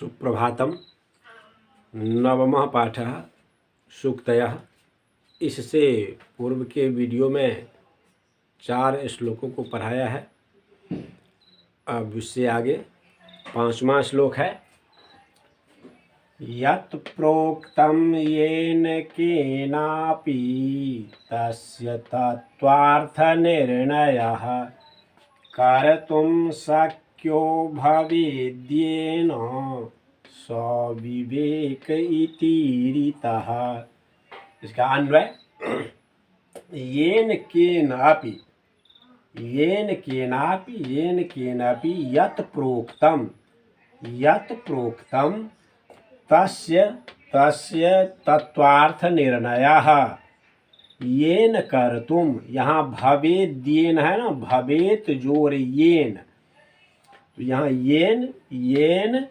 सुप्रभातम। नवमः पाठः सूक्तयः। इससे पूर्व के वीडियो में 4 श्लोकों को पढ़ाया है। अब इससे आगे 5वां श्लोक है। यत् प्रोक्तं येन केनापि तस्य तत्त्वार्थ निर्णयः कर्तुं शक्यो भवेद्येन सविवेक इति रीतः। इसका अन्वय येन केनापि यत् प्रोक्तं तस्य तत्त्वार्थ निर्णयः येन कर्तुम, यहाँ भवेद येन है ना, भवेत जोर येन, तो यहाँ येन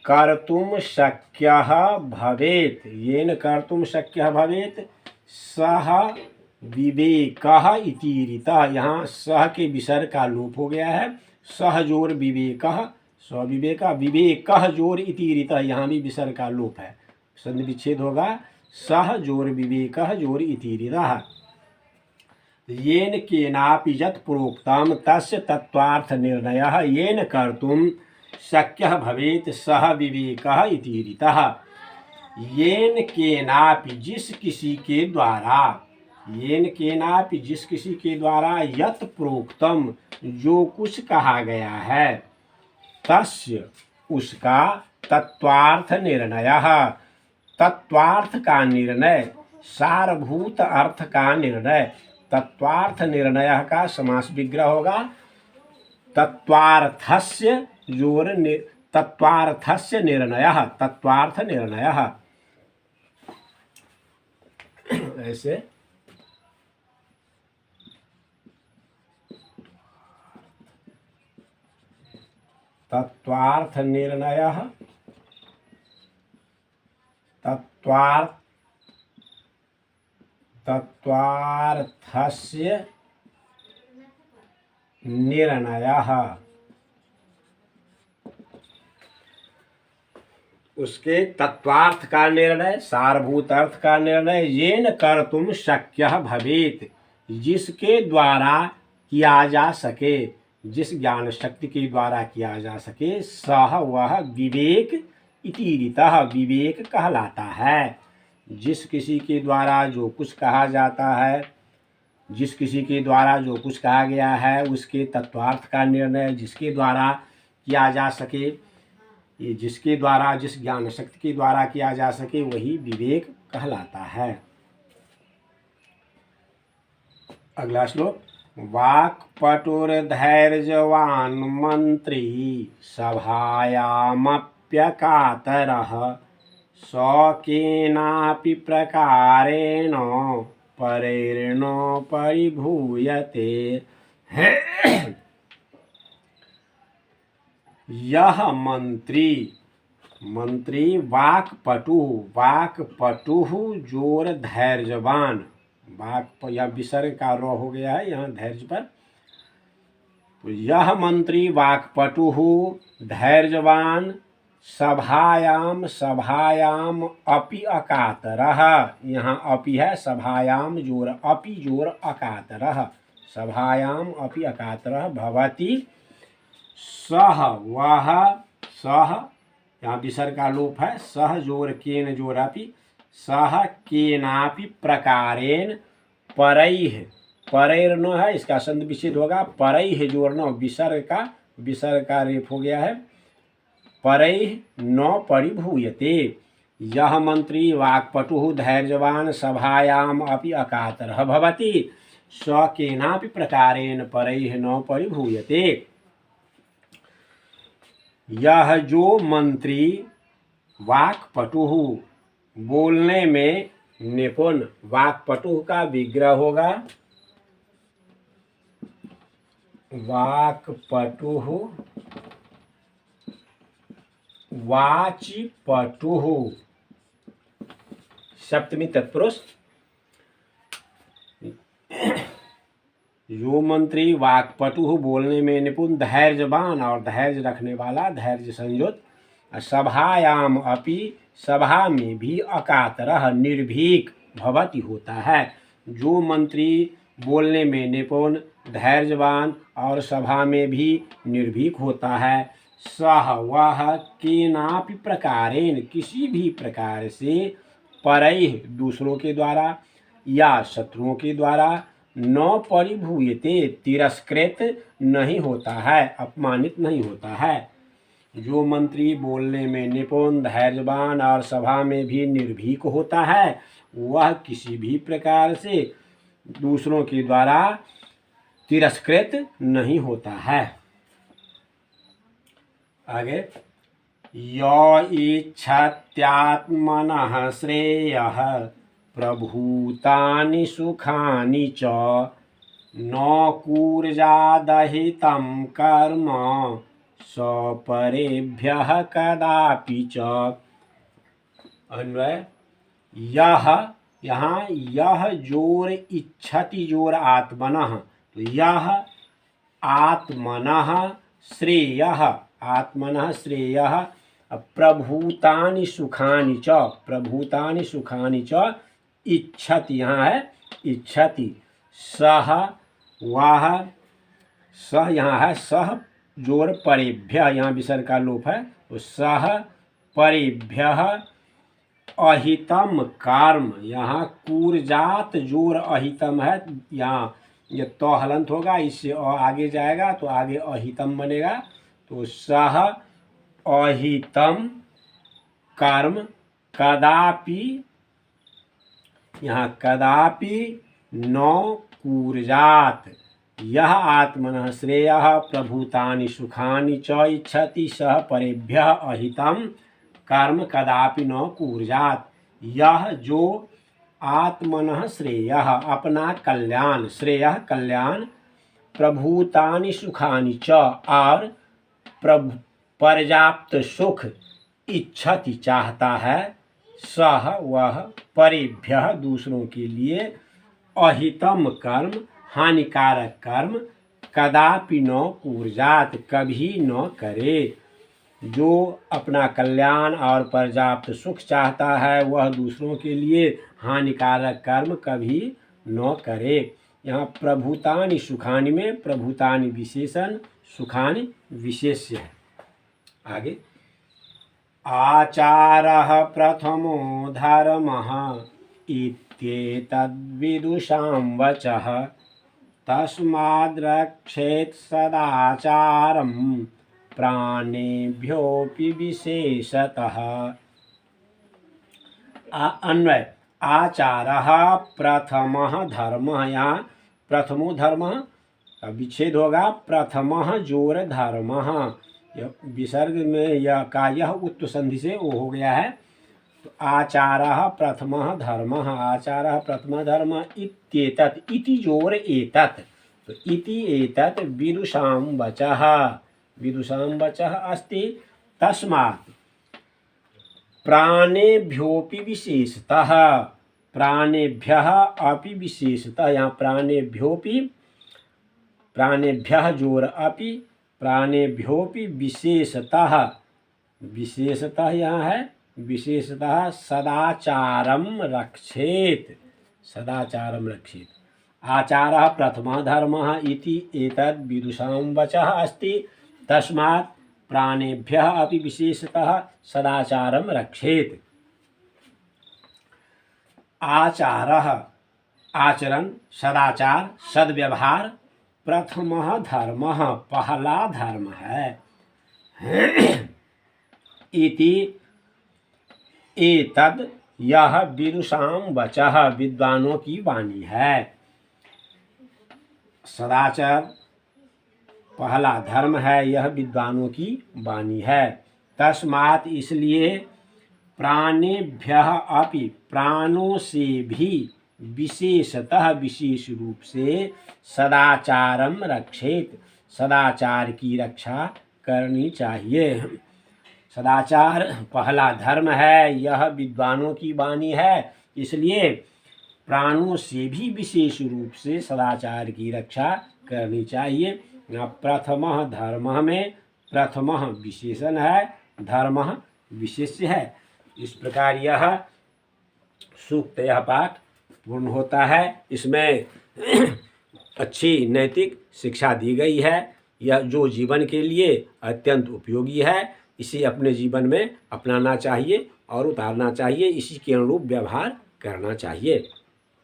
कर्तुम शक्यः भवेत, येन कर्तुम शक्यः भवेत सह विवेकः इति रीतः। यहाँ सह के विसर्ग का लोप हो गया है। सह जोर विवेकः, स्विवेक विवेकः जोर इति रीतः, यहाँ भी विसर्ग का लोप है, संधि विच्छेद होगा। सह जोर विवेकः जोर इति रीतः। येन केनापि यत् प्रोक्तं तस्य तत्त्वार्थ निर्णयः येन कर्तुं शक्यः भवेत् सह विवेकः इति रीतः। येन केनापि जिस किसी के द्वारा, येन केनापि जिस किसी के द्वारा, यत् प्रोक्तम जो कुछ कहा गया है, तस्य उसका, तत्त्वार्थ निर्णयः तत्त्वार्थ का निर्णय, सारभूत अर्थ का निर्णय। तत्त्वार्थ निर्णय का समास विग्रह होगा तत्त्वार्थस्य जोर तत्त्वार्थस्य निर्णयः, तत्त्वार्थ निर्णयः। ऐसे तत्त्वार्थ निर्णयः, तत्त्वार्थस्य निर्णयः, उसके तत्त्वार्थ का निर्णय, सारभूत अर्थ का निर्णय। येन कर्तुम शक्यः भवेत्, जिसके द्वारा किया जा सके, जिस ज्ञान शक्ति के द्वारा किया जा सके, सह वह विवेक इति रीतः, विवेक कहलाता है। जिस किसी के द्वारा जो कुछ कहा जाता है, जिस किसी के द्वारा जो कुछ कहा गया है, उसके तत्त्वार्थ का निर्णय जिसके द्वारा किया जा सके, ये जिसके द्वारा, जिस ज्ञान शक्ति के द्वारा किया जा सके, वही विवेक कहलाता है। अगला श्लोक। वाक्पटुर्धैर्यवान् मंत्री सभायामप्यकातरः स केनापि प्रकारेण परेण परिभूयते। यह मंत्री वाक्पटु जोर धैर्यवान, वाक या विसर्ग का र हो गया है यहाँ धैर्य पर। तो यह मंत्री वाक्पटु धैर्यवान सभायाम अपि अकातरः, यहाँ अपि है, सभायाम जोर अपि जोर अकातरः, सभायाम अपि अकातरः भवति सह वह, सह यहाँ विसर्ग का लोप है, सह जोर केन जोर अपि, सह केनापि प्रकारेण, परैः परैर न है, इसका संधि विच्छेद होगा। परैः जोर न, विसर्ग का रेप हो गया है, परैः न परिभूयते। यह मंत्री वाक्पटु धैर्यवान सभायाम अपि अकातरः भवति स केनापि प्रकारेण परैः न परिभूयते। यह जो मंत्री वाक्पटु, बोलने में निपुण, वाक्पटु का विग्रह होगा वाक्पटु, वाचिपटु, सप्तमी तत्पुरुष। जो मंत्री वाक्पटु बोलने में निपुण, धैर्यवान और धैर्य रखने वाला, धैर्य संयुक्त, सभायाम अपि सभा में भी अकातरः निर्भीक भवति होता है। जो मंत्री बोलने में निपुण, धैर्यवान और सभा में भी निर्भीक होता है, सह वह केनापि प्रकारेण किसी भी प्रकार से परैः दूसरों के द्वारा या शत्रुओं के द्वारा न परिभूयते तिरस्कृत नहीं होता है, अपमानित नहीं होता है। जो मंत्री बोलने में निपुण, धैर्यवान और सभा में भी निर्भीक होता है, वह किसी भी प्रकार से दूसरों के द्वारा तिरस्कृत नहीं होता है। आगे, यो इच्छत्यात्मनः श्रेयः प्रभूतानि सुखानि च न कूर्यादहितं कर्म सपरेभ्यः कदापि च। अन्वय, यह, यहाँ यह जोर इच्छति जोर आत्मनः, तो यह आत्मनः श्रेयः, आत्मनः श्रेयः प्रभूतानि सुखानि च, प्रभूतानि सुखानि च इच्छति, यहाँ है इच्छति, सह वह, सह यहाँ है सह जोर परेभ्य, यहाँ विसर्ग का लोप है, तो सह परेभ्य अहितम कर्म, यहाँ कूर्जात जोर अहितम है, यहाँ ये तो हलंत होगा, इससे आगे जाएगा तो आगे अहितम बनेगा, तो सह अहितम कर्म कदापि, यहाँ कदापि न कूर्जात, यह आत्मनः श्रेयः प्रभूतानि सुखानि च इच्छति सह परेभ्यः अहितं कर्म कदापि न कूर्जात। यह जो आत्मनः श्रेयः अपना कल्याण, श्रेयः कल्याण, प्रभूतानि सुखानि च और पर्याप्त सुख इच्छति चाहता है, सह वह परेभ्यः दूसरों के लिए अहितम कर्म हानिकारक कर्म कदापि न कूर्जात कभी न करे। जो अपना कल्याण और पर्याप्त सुख चाहता है वह दूसरों के लिए हानिकारक कर्म कभी न करे। यहाँ प्रभूतानि सुखानि में प्रभूतानि विशेषण, सुखानि विशेष्य है। आगे, आचारः प्रथमो धर्मः इत्येतद्विदुषां वचः तस्माद्रक्षेत् सदाचारं प्राणेभ्योऽपि विशेषतः। अन्वय, आचारः प्रथमः धर्मः, यहाँ प्रथमो धर्मः का विच्छेद होगा, प्रथमः जोर धर्मः, विसर्ग में यह का यह उत्तु संधि से वो हो गया है, तो आचारः प्रथमः धर्मः, आचारः प्रथमः धर्म इत्येतत्, इति जोर एतत्, तो इति एतत् विदुषां वचः, विदुषां वचः अस्ति, तस्मात् प्राणेभ्योऽपि विशेषतः, प्राणेभ्यः अपि विशेषतः, यहाँ प्राणेभ्योऽपि, प्राणेभ्यः जोर अपि, प्राणेभ्योऽपि विशेषतः, विशेषतः यहाँ है विशेषतः सदाचारं रक्षेत्, सदाचारं रक्षेत्। आचारः प्रथमः धर्मः इति एतद् विदुषां वचः अस्ति, तस्मात् प्राणेभ्यः अपि विशेषतः सदाचारं रक्षेत्। आचारः आचरण, सदाचार, सद्व्यवहार, प्रथमः धर्मः पहला धर्म है, इति एतद् यह विदुषां वचः विद्वानों की वाणी है। सदाचार पहला धर्म है, यह विद्वानों की वाणी है। तस्मात् इसलिए प्राणेभ्यः अपि प्राणों से भी विशेषतः विशेष रूप से सदाचारम रक्षेत, सदाचार की रक्षा करनी चाहिए। सदाचार पहला धर्म है, यह विद्वानों की वाणी है, इसलिए प्राणों से भी विशेष रूप से सदाचार की रक्षा करनी चाहिए। यहाँ प्रथमः धर्म में प्रथमः विशेषण है धर्मः विशिष्य है। इस प्रकार यह सूक्त यह पाठ पूर्ण होता है। इसमें अच्छी नैतिक शिक्षा दी गई है, यह जो जीवन के लिए अत्यंत उपयोगी है। इसे अपने जीवन में अपनाना चाहिए और उतारना चाहिए, इसी के अनुरूप व्यवहार करना चाहिए।